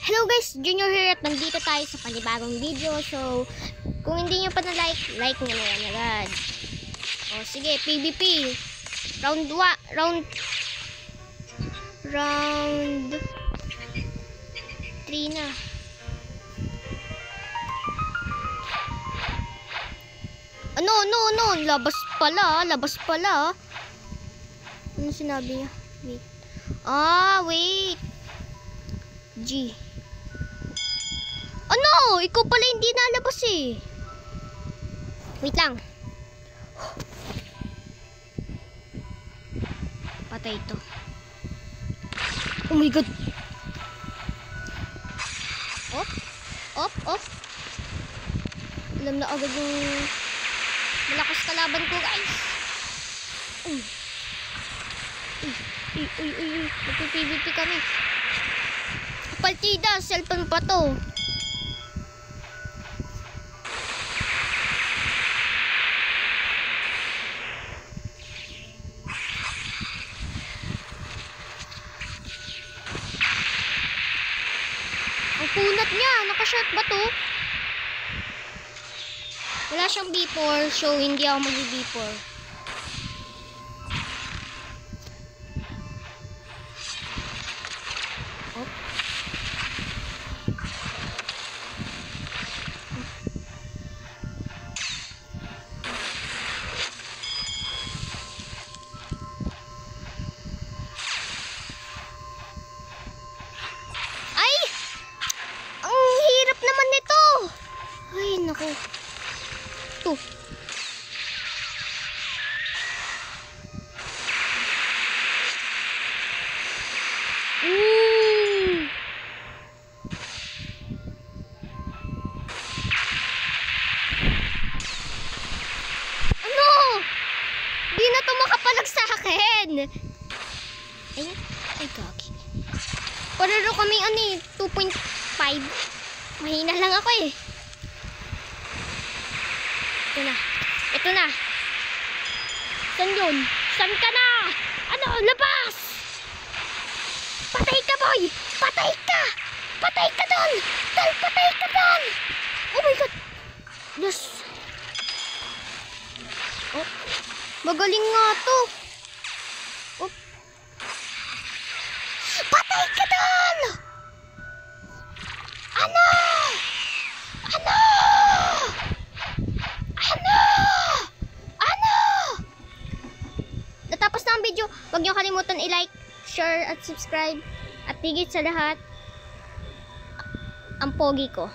Hello guys, Junior here at nandito tayo sa panibagong video. So, kung hindi nyo pa na-like, like nyo na yan agad. O sige, PvP. Round 3 na. No. Labas pala. Ano sinabi niya? Wait. Wait. G. Ano? Ikaw pala hindi nalabas eh. Wait lang. Patay ito. Oh my god. Off. Alam na agad yung malakas kalaban ko, guys. Uy. Magpipvp kami. Partida, cellphone pa to. Ang punat niya, nakashot ba to? Wala siyang B4, so hindi ako mag-B4. Ay, naku. Ito. Ano? Di na to makapalag sa akin. Ay, gagi. Parero kami, 2.5. Mahina lang ako eh. Ito na. Saan yun? Saan ka na? Ano? Labas! Patay ka, boy! Patay ka! Patay ka doon! Patay ka doon! Oh my god! Yes! Oh, magaling nga to! Oh. Patay ka doon! Ano? Natapos na ang video. Huwag niyo kalimutan i-like, share, at subscribe. At higit sa lahat, ang pogi ko.